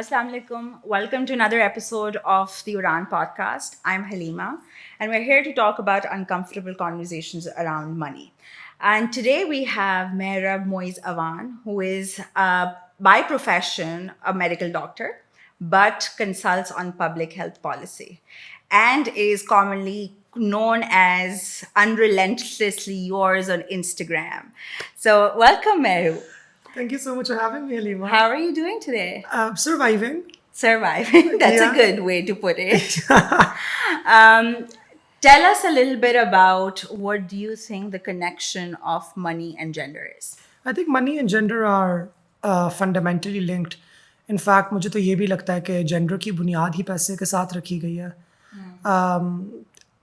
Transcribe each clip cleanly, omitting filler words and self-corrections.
Assalamu alaikum. Welcome to another episode of the Oraan Podcast. I'm Halima, and we're here to talk about uncomfortable conversations around money. And today we have Mehrub Moiz Awan, who is by profession a medical doctor, but consults on public health policy and is commonly known as Unrelentlessly Yours on Instagram. So, welcome, Mehrub. Thank you so much for having me, Halima. How are you doing today? Surviving. Surviving. That's a good way to put it. Tell us a little bit about what do you think the connection of money and gender is? I think money and gender are fundamentally linked. In fact, मुझे तो ये भी लगता है कि gender की बुनियाद ही पैसे के साथ रखी गई है.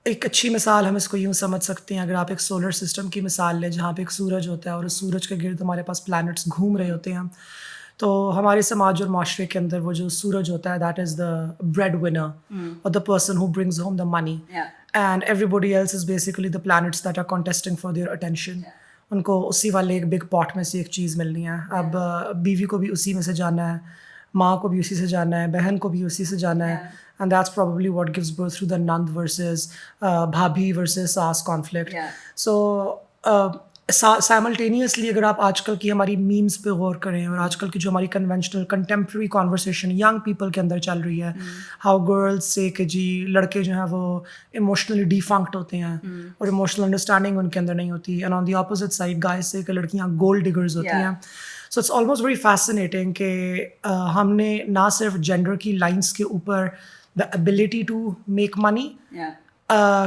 एक अच्छी मिसाल हम इसको यूँ समझ सकते हैं. अगर आप एक सोलर सिस्टम की मिसाल लें जहाँ पे एक सूरज होता है और उस सूरज के गिर्द हमारे पास प्लैनेट्स घूम रहे होते हैं, तो हमारे समाज और माशरे के अंदर वो जो सूरज होता है, that is the breadwinner और the person who brings home the money, and everybody else is basically the planets that are contesting for their attention. उनको उसी वाले एक बिग पॉट में से एक चीज़ मिलनी है. अब बीवी को भी उसी में से जाना है, माँ को भी उसी से जाना है, बहन को भी उसी से जाना है. And that's probably what gives birth to the nand versus bhabhi versus saas conflict. So simultaneously अगर आप आजकल की हमारी मीम्स पे गौर करें और आजकल की जो हमारी conventional contemporary conversation young people के अंदर चल रही है, हाउ गर्ल्स से कि जी लड़के जो हैं वो इमोशनली डिफंक्ट होते हैं और इमोशनल अंडरस्टैंडिंग उनके अंदर नहीं होती, and on the opposite side guys से कि लड़कियाँ गोल्ड डिगर्स होती हैं. So it's almost very fascinating कि हमने ना सिर्फ जेंडर की लाइंस के ऊपर the ability to make money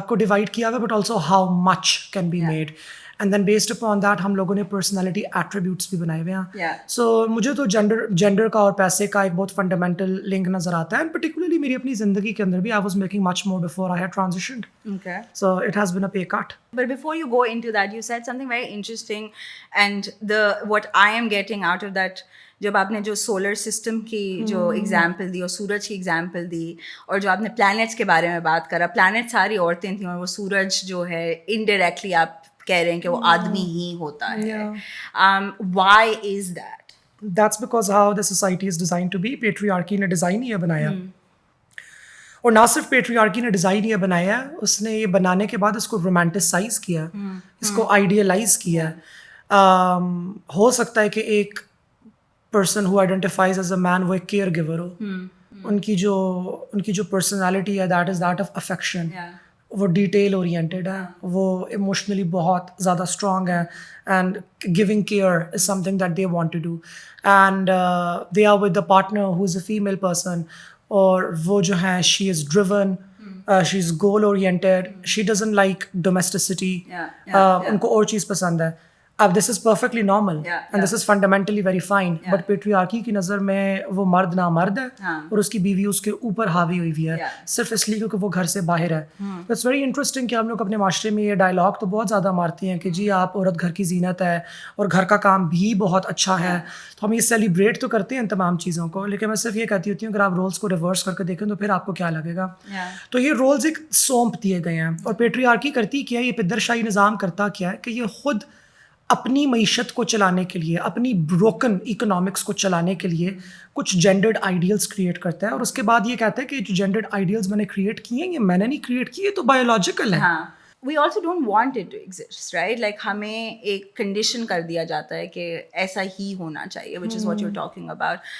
को डिवाइड किया हुआ, but also how much can be made, and then based upon that हम लोगों ने personality attributes भी बनाए हुए हैं. So मुझे तो जेंडर का और पैसे का एक बहुत फंडामेंटल लिंक नज़र आता है, and particularly मेरी अपनी ज़िंदगी के अंदर भी I was making much more before I had transitioned. Okay. So it has been a pay cut. But before you go into that, you said something very interesting, and what I am getting out of that, जब आपने जो solar system की जो example दी और सूरज की example दी और जो आपने प्लैनेट्स के बारे में बात करा, प्लैनेट सारी औरतें थी और वो सूरज जो है इनडायरेक्टली आप कह रहे हैं कि वो आदमी ही होता है. Why is that? That's because how the society is designed to be. Patriarchy ने डिज़ाइन ये बनाया, और ना सिर्फ पेट्रियार्की ने डिज़ाइन ये बनाया, उसने ये बनाने के बाद इसको रोमांटिसाइज किया, इसको आइडियलाइज किया. हो सकता है कि एक person who identifies as a man वो एक केयर गिवर हो. उनकी जो पर्सनालिटी है that is that of affection. वो डिटेल ओरिएंटेड है, वो इमोशनली बहुत ज़्यादा स्ट्रॉन्ग है, and giving care is something that they want to do, and they are with the partner who is a female person, और वो जो है she is driven, she is goal oriented, she doesn't like domesticity, उनको और चीज़ पसंद है. अब this is perfectly normal and this is fundamentally very fine, but patriarchy की नज़र में वो मर्द ना मर्द है और उसकी बीवी उसके ऊपर हावी हुई हुई है, सिर्फ इसलिए क्योंकि वो घर से बाहर है. इट्स वेरी इंटरेस्टिंग कि हम लोग अपने माशरे में ये डायलॉग तो बहुत ज़्यादा मारते हैं कि जी आप औरत घर की जीनत है और घर का काम भी बहुत अच्छा है, तो हम ये सेलिब्रेट तो करते हैं इन तमाम चीज़ों को, लेकिन मैं सिर्फ ये कहती होती हूँ अगर आप रोल्स को रिवर्स करके देखें तो फिर आपको क्या लगेगा. तो ये रोल्स एक सौंप दिए गए हैं, और पेट्रियार्की करती क्या है, ये पिद्दरशाही निज़ाम करता क्या है कि ये खुद अपनी मईशत को चलाने के लिए, अपनी ब्रोकन इकोनॉमिक्स को चलाने के लिए कुछ जेंडर्ड आइडियल्स क्रिएट करता है, और उसके बाद ये कहता है कि जो जेंडर्ड आइडियल्स मैंने क्रिएट किए ये मैंने नहीं क्रिएट किए, तो बायोलॉजिकल है. We also don't want it to exist, right? Like हमें एक condition कर दिया जाता है कि ऐसा ही होना चाहिए, which is what you're talking about.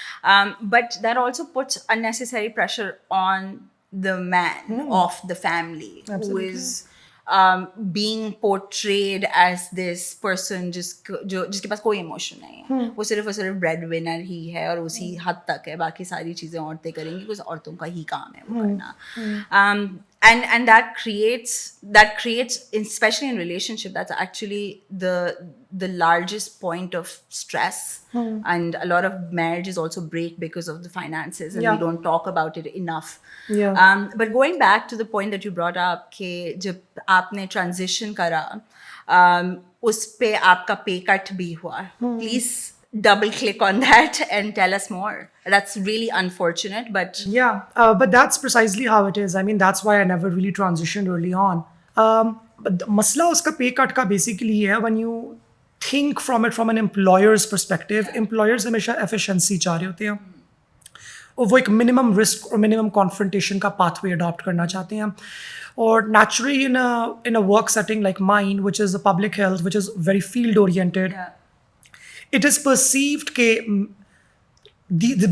But that also puts unnecessary pressure on the man of the family. Absolutely. Who is being portrayed as this person जिसके पास कोई इमोशन नहीं है, वो सिर्फ ब्रेड विनर ही है और उसी हद तक है, बाकी सारी चीज़ें औरतें करेंगी, कुछ औरतों का ही काम है वो करना. And that creates especially in relationship, that's actually the largest point of stress, and a lot of marriages also break because of the finances, and we don't talk about it enough. But going back to the point that you brought up कि जब आपने transition करा, उस पे आपका pay cut भी हुआ. Please double click on that and tell us more. That's really unfortunate, but but that's precisely how it is. I mean, that's why I never really transitioned early on. But मसला उसका pay cut का basically है, when you think from it from an employer's perspective, employers हमेशा efficiency चाह रहे होते हैं, और वो एक मिनिमम रिस्क और मिनिमम कॉन्फ्रंटेशन का पाथवे अडॉप्ट करना चाहते हैं. और naturally in a work setting like mine which is public health which is very field oriented, it is perceived ke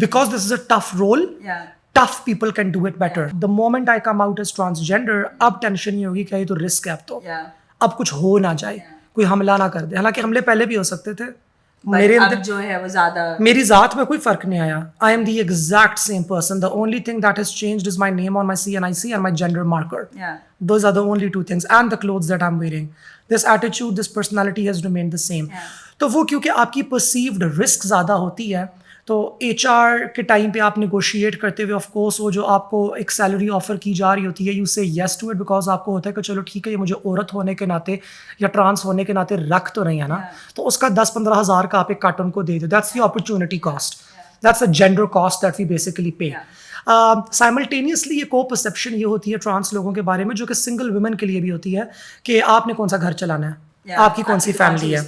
because this is a tough role, tough people can do it better. The moment I come out as transgender, अब tension नहीं होगी कि ये तो risk है, अब कुछ हो ना जाए, कोई हमला ना कर दे. हालांकि हमले पहले भी हो सकते थे. मेरे अंदर जो है वो ज्यादा, मेरी जात में कोई फर्क नहीं आया. I am the exact same person. The only thing that has changed is my name on my CNIC and my gender marker. Those are the only two things, and the clothes that I'm wearing. This attitude, this personality has remained the same. तो वो क्योंकि आपकी perceived risk ज़्यादा होती है, तो HR के time पे आप निगोशिएट करते हुए ऑफ कोर्स वो जो आपको एक सैलरी ऑफर की जा रही होती है, यू से येस टू इट बिकॉज आपको होता है कि चलो ठीक है, ये मुझे औरत होने के नाते या ट्रांस होने के नाते रख तो नहीं है ना, तो उसका 10-15 हज़ार का आप एक कार्टून को दे दो. That's the opportunity cost, that's the gender cost that we basically pay. Simultaneously ये को परसेप्शन ये होती है ट्रांस लोगों के बारे में, जो कि सिंगल वुमेन के लिए भी होती है, कि आपने कौन सा घर चलाना है, आपकी कौन सी फैमिली है,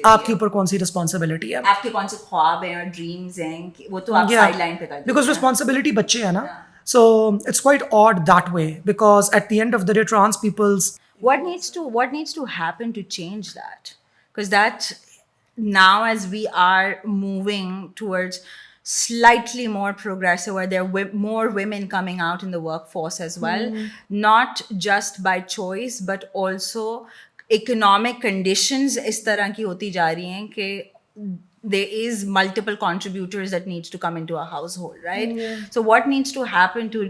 आपके ऊपर कौन सी रिस्पॉन्सिबिलिटी है, आपके कौन से ख्वाब हैं और ड्रीम्स हैं, वो तो आप साइड लाइन पे कर देते हैं. बिकॉज रिस्पॉन्सिबिलिटी बच्चे हैं ना. So it's quite odd that way, because at the end of the day trans people's what needs to happen to change that? Because that now as we are moving towards slightly more progressive, where there are more women coming out in the workforce as well, not just by choice but also economic conditions इस तरह की होती जा रही हैं कि there is multiple contributors that needs to come into a household, right? So what needs to happen to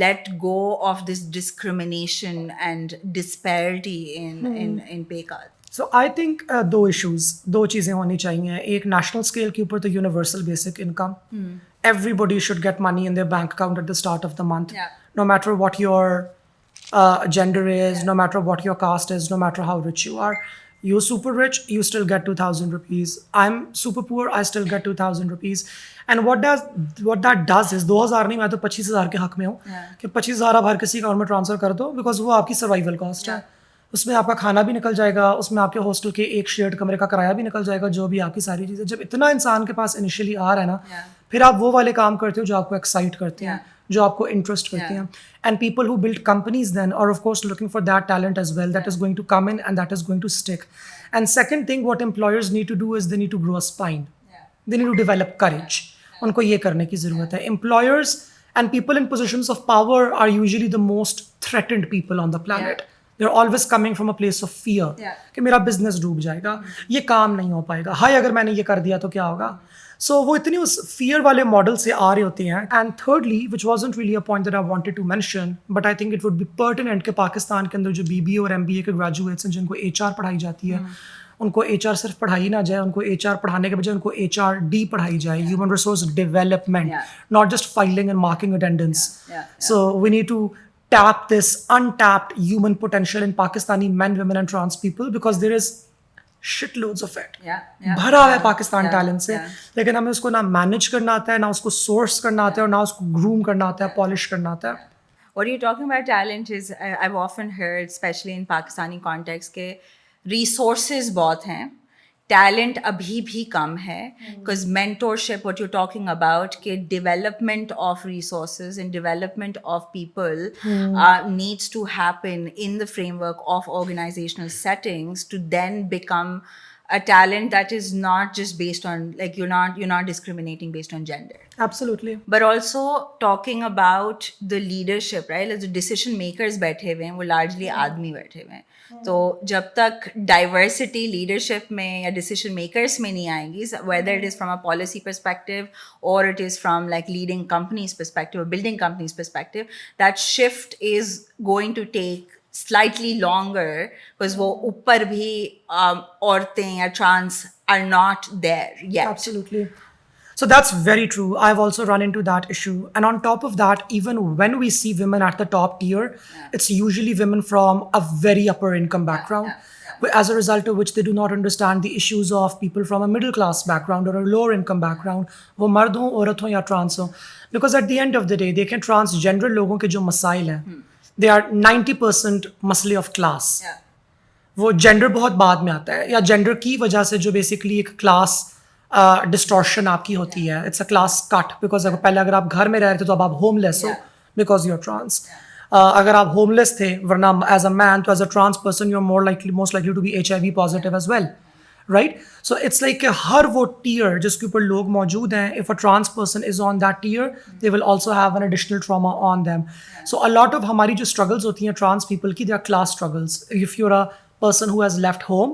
let go of this discrimination and disparity in pay cut? So I think दो चीज़ें होनी चाहिए. एक national scale के ऊपर तो universal basic income, everybody should get money in their bank account at the start of the month, no matter what your gender is, no matter what your caste is, no matter how rich you are. You're super rich, you still get 2,000 rupees. I'm super poor, I still get 2,000 rupees. And what that does is 2,000 नहीं, मैं तो 25,000 के हक में हूँ कि 25,000 आप हर किसी अकाउंट में ट्रांसफर कर दो, बिकॉज वो आपकी सर्वाइवल कॉस्ट है. उसमें आपका खाना भी निकल जाएगा, उसमें आपके हॉस्टल के एक शेयर्ड कमरे का किराया भी निकल जाएगा, जो भी आपकी सारी चीज़ें. जब इतना इंसान के पास इनिशियली आ रहा है ना, फिर आप वो वाले काम करते हो जो आपको एक्साइट करते हैं, जो आपको इंटरेस्ट करते हैं. And people who build companies then are of course looking for that talent as well, that is going to come in and that is going to stick. And second thing what employers need to do is they need to grow a spine. They need to develop courage. उनको ये करने की ज़रूरत है. Employers and people in positions of power are usually the most threatened people on the planet. They're always coming from a place of fear. कि मेरा business डूब जाएगा, ये काम नहीं हो पाएगा, हाय अगर मैंने ये कर दिया तो क्या होगा. So वो इतनी उस fear वाले model से आ रहे होते हैं. And thirdly, which wasn't really a point that I wanted to mention, but I think it would be pertinent कि पाकिस्तान के अंदर जो BBA और MBA के graduates हैं जिनको HR पढ़ाई जाती है, उनको HR सिर्फ पढ़ाई ना जाए, उनको HR पढ़ाने के बजाय उनको HRD पढ़ाई जाए, Human Resource Development, not just filing and marking attendance. So we need to tap this untapped human potential in Pakistani men, women and trans people, because there is shitloads of it. भरा है Pakistan talent से, लेकिन हमें उसको ना manage करना आता है, ना उसको सोर्स करना आता है, और ना उसको ग्रूम करना आता है, पॉलिश करना आता है. What you're talking about talent is, I've often heard, especially in Pakistani context, के resources बहुत हैं, talent अभी भी कम है, because mentorship, what you're talking about, के development of resources and development of people needs to happen in the framework of organizational settings to then become a talent that is not just based on, like, you're not discriminating based on gender. Absolutely. But also talking about the leadership, right? Like, the decision makers बैठे हुए हैं, वो largely आदमी बैठे हुए हैं. तो जब तक diversity leadership में या decision makers में नहीं आएगी, whether it is from a policy perspective or it is from like leading companies perspective or building companies perspective, that shift is going to take slightly longer, because वो ऊपर भी औरतें या trans are not there yet. Absolutely. So that's very true. I've also run into that issue. And on top of that, even when we see women at the top tier, it's usually women from a very upper income background. As a result of which they do not understand the issues of people from a middle class background or a lower income background, वो मर्द हों, औरत हों या trans हों. Because at the end of the day, they can transgender लोगों के जो मसाइल हैं, they are 90% मसले of class. वो gender बहुत बाद में आता है, या gender की वजह से जो basically एक class डिस्टॉर्शन आपकी होती है, it's a class cut, because पहले अगर आप घर में रह रहे थे तो अब आप होमलेस हो बिकॉज यू आर ट्रांस. अगर आप होमलेस थे वरना एज अ मैन, तो as a trans person you are most likely to be HIV positive as well, right. So it's like हर वो टीयर जिसके ऊपर लोग मौजूद हैं, if a trans person is on that tier they will also have an additional trauma on them. So a lot of हमारी जो struggles होती हैं ट्रांस पीपल की, they are class struggles. If you are a person who has left home,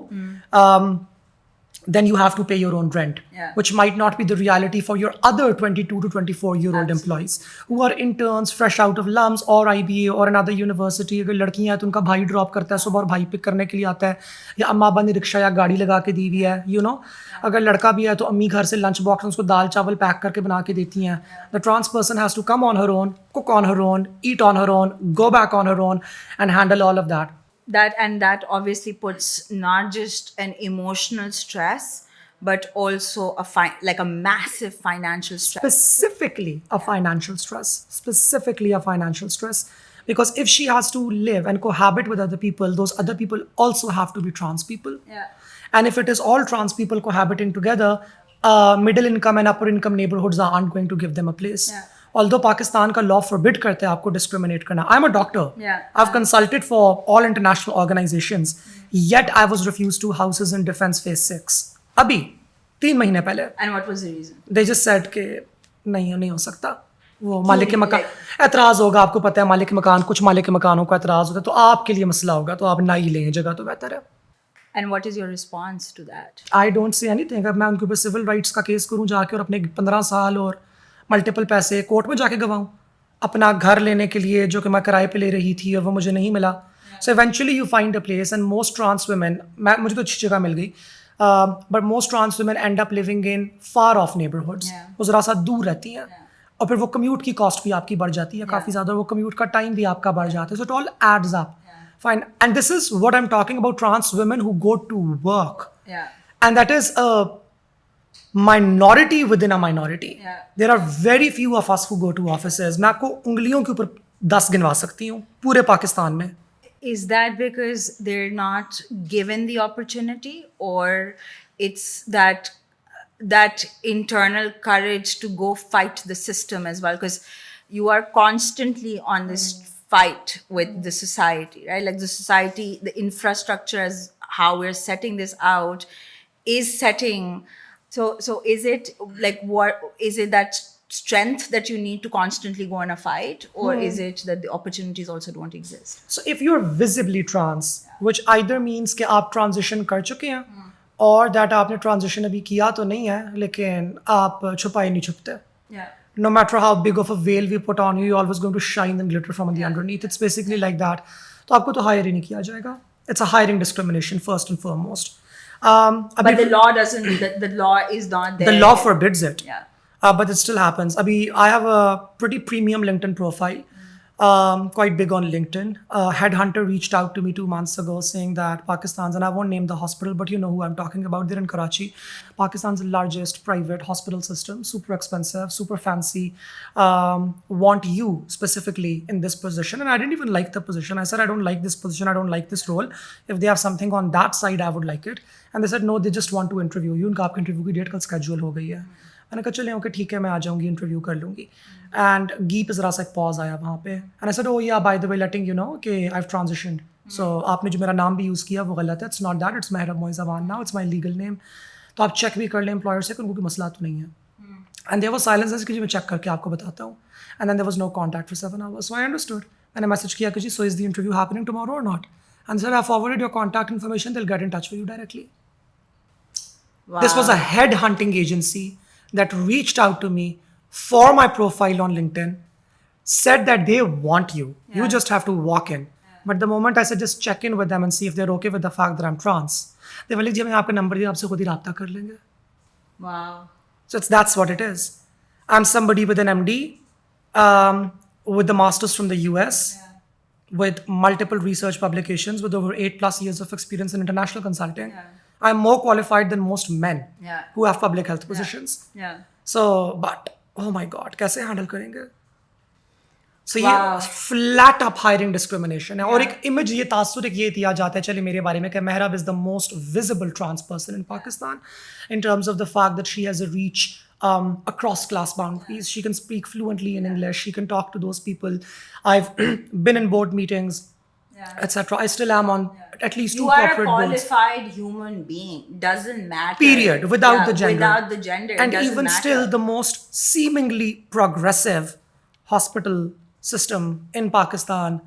then you have to pay your own rent, which might not be the reality for your other 22 to 24-year-old employees who are interns fresh out of LUMS or IBA or another university. अगर लड़कियां हैं तो उनका भाई drop करता है सुबह और भाई पिक करने के लिए आता है, या अम्मा अब्बा ने रिक्शा या गाड़ी लगा के दी हुई है, you know. अगर लड़का भी है तो अम्मी घर से लंच बॉक्स में उसको दाल चावल पैक करके बना के देती हैं. The trans person has to come on her own, cook on her own, eat on her own, go back on her own and handle all of that. That obviously puts not just an emotional stress, but also like a massive financial stress. Specifically a financial stress, because if she has to live and cohabit with other people, those other people also have to be trans people. And if it is all trans people cohabiting together, middle income and upper income neighborhoods aren't going to give them a place. Although Pakistan का law forbid करते हैं आपको discriminate करना. I'm a doctor. I've consulted for all international organizations. Yet I was refused 2 houses in defense phase 6. अभी 3 महीने पहले. And what was the reason? They just said कि नहीं हो सकता. वो मालिक के मकान एतराज़ होगा, आपको पता है मालिक के मकान, कुछ मालिक के मकानों को एतराज़ होता है तो आपके लिए मसला होगा, तो आप ना ही लें, जगह तो बेहतर है. And what is your response to that? I don't say anything. अब मैं उनके ऊपर सिविल राइट्स का केस करूँ जाके और अपने 15 साल और मल्टीपल पैसे कोर्ट में जाके गवाऊँ अपना घर लेने के लिए जो कि मैं किराए पे ले रही थी और वो मुझे नहीं मिला. So eventually you find a place and most trans women, मुझे तो अच्छी जगह मिल गई, but most trans women end up living in far off neighbourhoods. वो ज़रा सा दूर रहती हैं और फिर वो कम्यूट की कॉस्ट भी आपकी बढ़ जाती है काफ़ी ज़्यादा, वो कम्यूट का टाइम भी आपका बढ़ जाता है. So it all adds up. Fine. And this is what I'm talking about, trans women who go to work. And that is a minority within a minority. There are very few of us who go to offices. मैं आपको उंगलियों के ऊपर 10 गिनवा सकती हूँ पूरे पाकिस्तान में. Is that because they're not given the opportunity, or it's that internal courage to go fight the system as well? Because you are constantly on this fight with the society, right? Like the society, the infrastructure as how we're setting this out is setting. So is it like, what is it, that strength that you need to constantly go on a fight, or is it that the opportunities also don't exist? So if you're visibly trans, which either means कि आप transition कर चुके हैं और that आपने transition अभी किया तो नहीं है लेकिन आप छुपाए नहीं छुपते. No matter how big of a veil we put on you, you're always going to shine and glitter from the underneath. It's basically like that. तो आपको तो hire ही नहीं किया जाएगा. It's a hiring discrimination first and foremost. But the law doesn't. The law is not there. The law forbids it. Yeah. But it still happens. Abhi, I have a pretty premium LinkedIn profile. Quite big on LinkedIn. A headhunter reached out to me 2 months ago saying that Pakistan's, and I won't name the hospital, but you know who I'm talking about. They're in Karachi. Pakistan's largest private hospital system, super expensive, super fancy, want you specifically in this position. And I didn't even like the position. I said, I don't like this position. I don't like this role. If they have something on that side, I would like it. And they said, no, they just want to interview you. उनका आपके interview की date कल schedule हो गई है. मैंने कहा चलिए ओके ठीक है, मैं आ जाऊँगी, इंटरव्यू कर लूँगी. एंड गी पे ज़रा सा एक पॉज आया वहाँ पे. एंड आई सेड, ओह या by the way letting you know कि आई हैव ट्रांजिशनड. सो आपने जो मेरा नाम भी यूज़ किया वो गलत है. It's not that, it's Mehrab Moiz Awan now, it's my legal name. तो आप चेक भी कर लें एम्प्लॉयर से कि उनको कोई मसला तो नहीं है. एंड देयर वाज साइलेंस कि जी मैं चेक करके आपको बताता हूँ. And then there was no contact for 7 hours. So I understood. मैंने मैसेज किया कि जी so is the interview happening tomorrow or not. And sir I forwarded your contact information, they will get in touch with you directly. This was a head hunting agency that reached out to me for my profile on LinkedIn, said that they want you. You just have to walk in. But the moment I said just check in with them and see if they're okay with the fact that I'm trans, they were like, जी मैं आपका number दिया, आपसे खुद ही राब्ता कर लेंगे. Wow. So that's what it is. I'm somebody with an MD, with the masters from the US, with multiple research publications, with over 8+ years of experience in international consulting. I'm more qualified than most men who have public health positions. So, but oh my God, कैसे handle करेंगे? So ये flat up hiring discrimination है. और एक image ये तासुर एक ये दिया जाता है चलिए मेरे बारे में कि Mehrub is the most visible trans person in Pakistan in terms of the fact that she has a reach across class boundaries. She can speak fluently in English. She can talk to those people. I've been in board meetings, etc. I still am on at least two corporate boards. You are a qualified human being. Doesn't matter. Period. Without the gender. Without the gender. And even still, the most seemingly progressive hospital system in Pakistan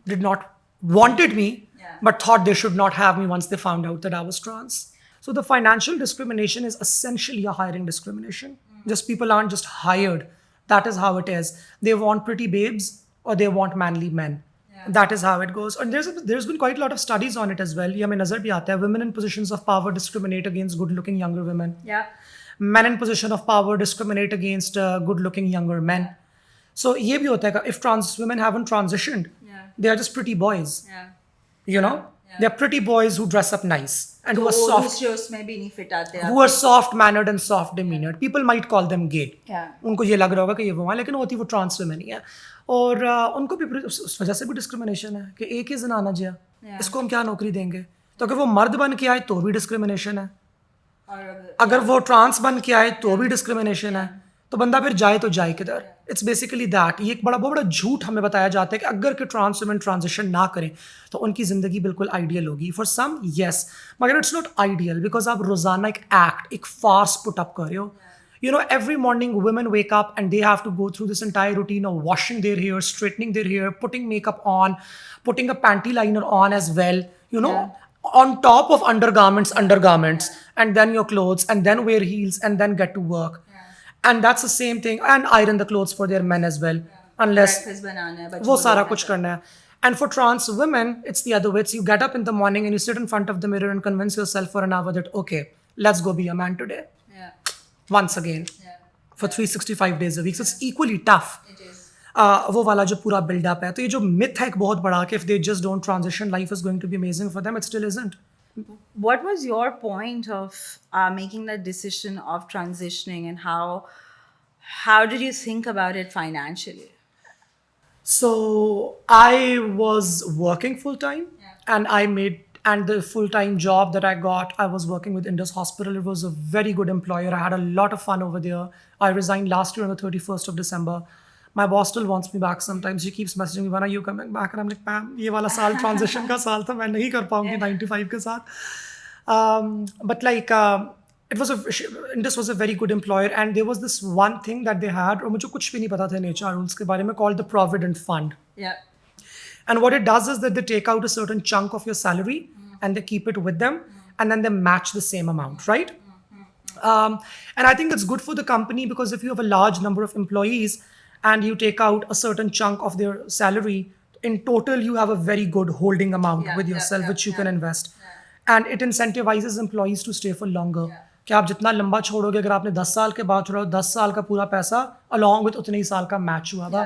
did not wanted me, but thought they should not have me once they found out that I was trans. So the financial discrimination is essentially a hiring discrimination. Just people aren't just hired. That is how it is. They want pretty babes or they want manly men. That is how it goes. And there's been quite a lot of studies on it as well. ये हमें नजर भी आता है. Women in positions of power discriminate against good-looking younger women. Yeah. Men in position of power discriminate against good-looking younger men. So ये भी होता है if trans women haven't transitioned, they are just pretty boys. You know, they are pretty boys who dress up nice and who are soft. में भी नहीं fit आते who are soft-mannered and soft-demeanored. People might call them gay. उनको ये लग रहा होगा कि ये वो हैं, लेकिन होती वो trans women ही है. और उनको भी उस वजह से भी डिस्क्रिमिनेशन है कि एक ही जनाना जिया, इसको हम क्या नौकरी देंगे. तो अगर वो मर्द बन के आए तो भी डिस्क्रिमिनेशन है. अगर वो ट्रांस बन के आए तो भी डिस्क्रिमिनेशन है. तो बंदा फिर जाए तो जाए किधर. It's basically that. ये एक बहुत बड़ा झूठ हमें बताया जाता है कि अगर के ट्रांस वुमेन ट्रांजिशन ना करें तो उनकी ज़िंदगी बिल्कुल आइडियल होगी. फॉर सम येस, मगर इट्स नॉट आइडियल बिकॉज आप रोज़ाना एक एक्ट, एक फार्स पुट अप कर रहे हो. You know, every morning women wake up and they have to go through this entire routine of washing their hair, straightening their hair, putting makeup on, putting a panty liner on as well, you know, on top of undergarments, and then your clothes, and then wear heels, and then get to work. And that's the same thing. And iron the clothes for their men as well. Unless wo sara kuch karna hai. And for trans women, it's the other way. It's you get up in the morning and you sit in front of the mirror and convince yourself for an hour that, okay, let's go be a man today. Once again. For 365 days a week. So it's equally tough. It is. वो वाला जो पूरा build-up है. तो ये जो myth है एक बहुत बड़ा कि if they just don't transition, life is going to be amazing for them. It still isn't. What was your point of making that decision of transitioning, and how did you think about it financially? So I was working full-time and the full-time job that I got, I was working with Indus Hospital. It was a very good employer. I had a lot of fun over there. I resigned last year on the 31st of December. My boss still wants me back sometimes. She keeps messaging me, when are you coming back? And I'm like, ma'am, ये वाला साल transition का साल था, मैं नहीं कर पाऊंगी 95 के साथ. But like, Indus was a very good employer, and there was this one thing that they had, और मुझे कुछ भी नहीं पता था HR rules के बारे में, called the Provident Fund. Yeah. And what it does is that they take out a certain chunk of your salary and they keep it with them, and then they match the same amount, right? And I think it's good for the company because if you have a large number of employees and you take out a certain chunk of their salary, in total you have a very good holding amount with yourself which you can invest. And it incentivizes employees to stay for longer. कि आप जितना लंबा छोड़ोगे, अगर आपने 10 साल के बाद छोड़ा, 10 साल का पूरा पैसा along with उतने ही साल का मैच हुआ था.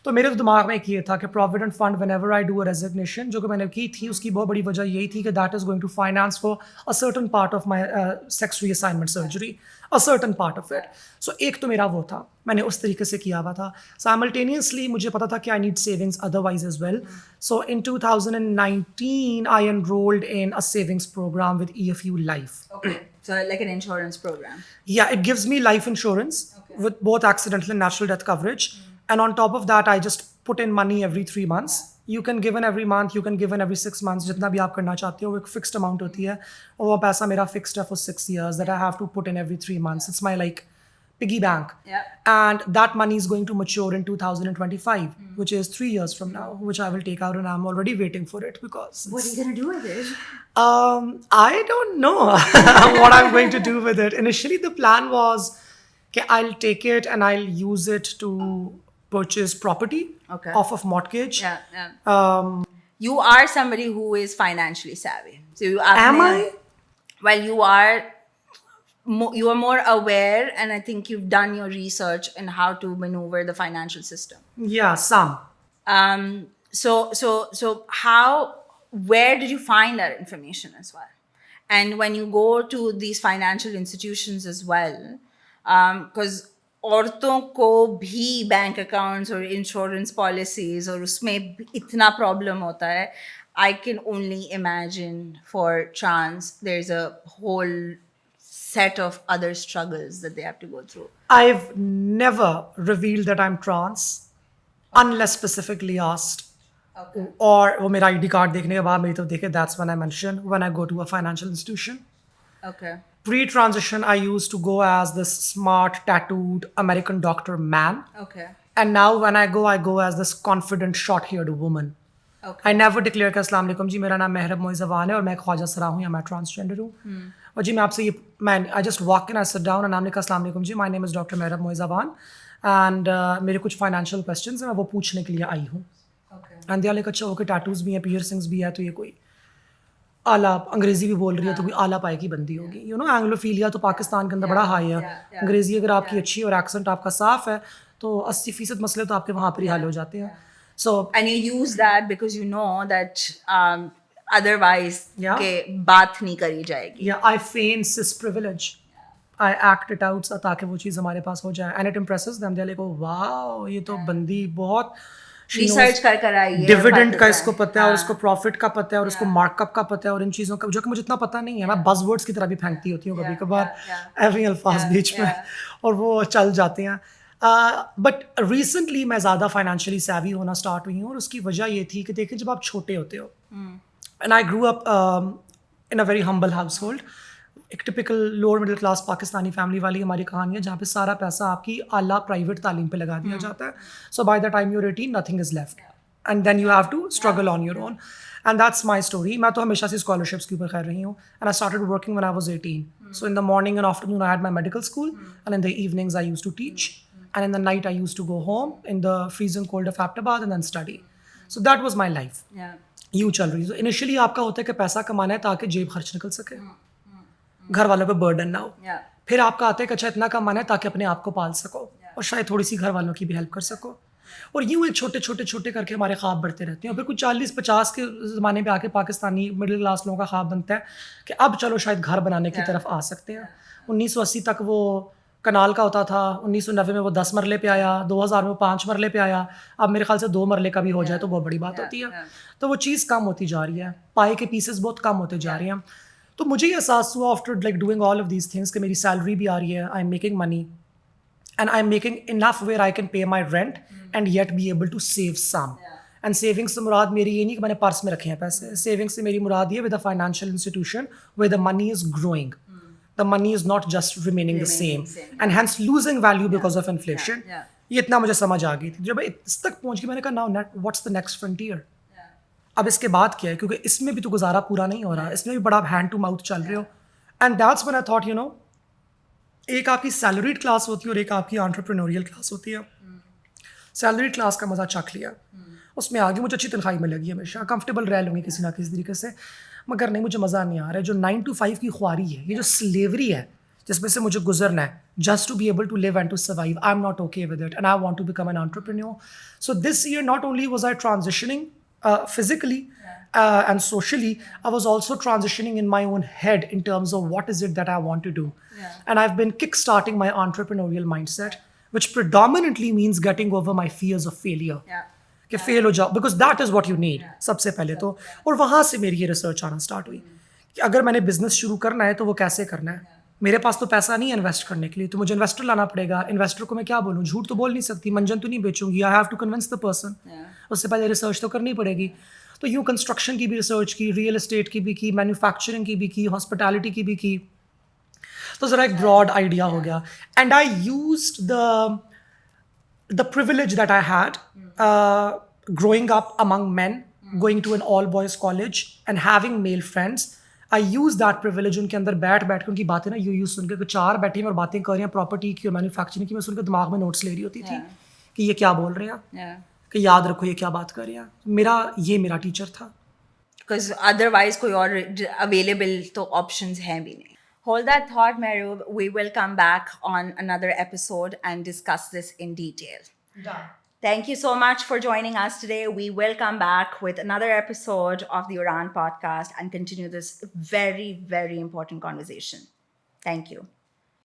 तो मेरे दिमाग में एक ये था कि provident fund whenever I do a resignation, जो कि मैंने की थी, उसकी बहुत बड़ी वजह यही थी कि that is going to finance for a certain part of my sex reassignment surgery, a certain part of it. So एक तो मेरा वो था, मैंने उस तरीके से किया हुआ था. Simultaneously मुझे पता था कि I need savings otherwise as well. So in 2019 I enrolled in a savings program with EFU Life. Okay. So like an insurance program. Yeah, it gives me life insurance with both accidental and natural death coverage. And on top of that, I just put in money every 3 months. You can give in every month, you can give in every 6 months, जितना भी आप करना चाहते हो, वो एक fixed amount होती है. और वो पैसा मेरा fixed है for 6 years that I have to put in every 3 months. It's my like piggy bank. Yeah. And that money is going to mature in 2025, which is 3 years from now, which I will take out, and I'm already waiting for it because. What are you going to do with it? I don't know what I'm going to do with it. Initially, the plan was that I'll take it and I'll use it to purchase property off of mortgage. You are somebody who is financially savvy. So Am I? Well, you are more aware, and I think you've done your research in how to maneuver the financial system. Yeah, some. So where did you find that information as well? And when you go to these financial institutions as well, because औरतों को भी bank accounts और insurance policies और उसमें इतना problem होता है. I can only imagine for trans there's a whole set of other struggles that they have to go through. I've never revealed that I'm trans unless specifically asked. Okay. और वो मेरा ID card देखने के बाद मेरी तरफ देखे, that's when I mention when I go to a financial institution. Okay. Pre-transition, I used to go as this smart, tattooed American doctor man. Okay. And now when I go as this confident, short-haired woman. Okay. I never declare कि अस्सलाम वालेकुम जी, मेरा नाम मेहरब मोइज अवान है और मैं ख्वाजासरा हूँ या मैं ट्रांसजेंडर हूँ. और जी मैं आपसे ये I just walk in, I sit down और नाम लिखा अस्सलाम वालेकुम जी, my name is doctor Mehrab Moiz Awan and मेरे कुछ फाइनेंशियल क्वेश्चंस हैं, मैं वो पूछने के लिए आई हूँ. एंड दे आर लाइक अच्छा ओके, टैटूज भी हैं, पियर्सिंग्स भी है, तो ये कोई आला अंग्रेजी भी बोल रही है तो कोई आला पाए की बंदी होगी. यू नो एंग्लोफीलिया तो पाकिस्तान के अंदर बड़ा हाई है. अंग्रेजी अगर आपकी अच्छी है और एक्सेंट आपका साफ है तो 80% मसले तो आपके वहाँ पर ही हल हो जाते हैं. So and you use that because you know that otherwise Yeah. के बात नहीं करी जाएगी. yeah, I feign cis privilege. I act it out ताकि वो चीज़ हमारे पास हो जाए and it impresses them. They're like, oh wow, ये तो बंदी बहुत रिसर्च कर आई है, डिविडेंड का इसको पता है और हाँ. उसको प्रॉफिट का पता है और उसको मार्कअप का पता है और इन चीज़ों का जो कि मुझे इतना पता नहीं है. मैं बज़वर्ड्स की तरह भी फेंकती होती हूँ कभी कभार एवरी अल्फाज बीच में और वो चल जाते हैं. बट रिसेंटली मैं ज़्यादा फाइनेंशियली सैवी होना स्टार्ट हुई हूँ और उसकी वजह ये थी कि देखिए जब आप छोटे होते हो and I grew up in a very humble household. एक typical lower middle class Pakistani family वाली हमारी कहानी है जहाँ पे सारा पैसा आपकी आला प्राइवेट तालीम पे लगा दिया जाता है. So by the time you're 18 nothing is left and then you have to struggle on your own and that's my story. मैं तो हमेशा से स्कॉलरशिप्स के ऊपर खैर रही हूँ and I started working when I was 18. So in the morning and afternoon I had my medical school and in the evenings I used to teach and in the night I used to go home in the freezing cold of Aptabad and then study. So that was my life. Yeah. यूँ चल रही. So initially आपका होता है कि पैसा कमाना है ताकि जेब खर्च निकल सके, घर वालों पे बर्डन ना हो. Yeah. फिर आपका आता है कि अच्छा इतना कमाना है ताकि अपने आप को पाल सको और शायद थोड़ी सी घर वालों की भी हेल्प कर सको. और यूँ एक छोटे छोटे छोटे करके हमारे ख्वाब बढ़ते रहते हैं. और फिर कुछ 40-50 के ज़माने पे आके पाकिस्तानी मिडिल क्लास लोगों का ख्वाब बनता है कि अब चलो शायद घर बनाने की तरफ आ सकते हैं. 1980 तक वो कनाल का होता था, 1990 में वो 10 मरले पे आया, 2000 में वो 5 मरले पे आया. अब मेरे ख्याल से 2 मरले का भी हो जाए तो बहुत बड़ी बात होती है. तो वो चीज़ कम होती जा रही है, पाए के पीसेस बहुत कम होते जा रहे हैं. तो मुझे ये एहसास हुआ after like doing all of these things कि मेरी सैलरी भी आ रही है, I am making money and I am making enough where I can pay my rent and yet be able to save some. And saving से मुराद मेरी ये नहीं कि मैंने पर्स में रखे हैं पैसे. सेविंग से मेरी मुराद ये with a financial institution where the money is growing. The money is not just remaining the same and hence losing value because of inflation. ये इतना मुझे समझ आ गई थी. जब मैं इस तक पहुंच गई मैंने कहा now what's the next frontier? अब इसके बाद क्या है, क्योंकि इसमें भी तो गुजारा पूरा नहीं हो रहा, इसमें भी बड़ा हैंड टू माउथ चल रहे हो. And that's when I thought you know एक आपकी सैलरीड क्लास होती है और एक आपकी एंटरप्रेन्योरियल क्लास होती है. सैलरीड क्लास का मज़ा चख लिया, उसमें आगे मुझे अच्छी तनख्वाही मिलेगी, हमेशा कंफर्टेबल रह लूँगी किसी ना किसी तरीके से. मगर नहीं, मुझे मज़ा नहीं आ रहा है. जो 9 to 5 की ख्वारी है, ये जो स्लेवरी है जिसमें से मुझे गुजरना है just to be able to live and to survive, I am not okay with it and I want to become an entrepreneur. So this year not only was I transitioning physically and socially, I was also transitioning in my own head in terms of what is it that I want to do. And I've been kickstarting my entrepreneurial mindset, which predominantly means getting over my fears of failure. कि fail हो जाओ, because that is what you need सबसे पहले तो. और वहाँ से मेरी ये रिसर्च आना स्टार्ट हुई कि अगर मैंने बिजनेस शुरू करना है तो वो कैसे करना है. मेरे पास तो पैसा नहीं है इन्वेस्ट करने के लिए, तो मुझे इन्वेस्टर लाना पड़ेगा. इन्वेस्टर को मैं क्या बोलूँ, झूठ तो बोल नहीं सकती, मंजन तो नहीं बेचूंगी. I have to convince the person. उससे पहले रिसर्च तो करनी पड़ेगी. तो यूँ कंस्ट्रक्शन की भी रिसर्च की, रियल एस्टेट की भी की, मैन्युफैक्चरिंग की भी की, हॉस्पिटैलिटी की भी की. तो ज़रा एक ब्रॉड आइडिया हो गया. And I used the privilege that I had growing up among men, going to an all boys college and having male friends. I use that privilege. उनके अंदर बैठ के उनकी बातें ना यूँ सुन के, चार बैठी हैं और बातें कर रही हैं प्रॉपर्टी की और मैन्युफैक्चरिंग की, मैं सुन के दिमाग में नोट्स ले रही होती थी कि ये क्या बोल रहे हैं, कि याद रखो ये क्या बात कर रहे हैं. मेरा टीचर था. Because otherwise कोई और available तो options हैं भी नहीं. Hold that thought, Mehrub. We will come back on another episode and discuss this in detail. Done. Thank you so much for joining us today. We will come back with another episode of the Oraan Podcast and continue this very, very important conversation. Thank you.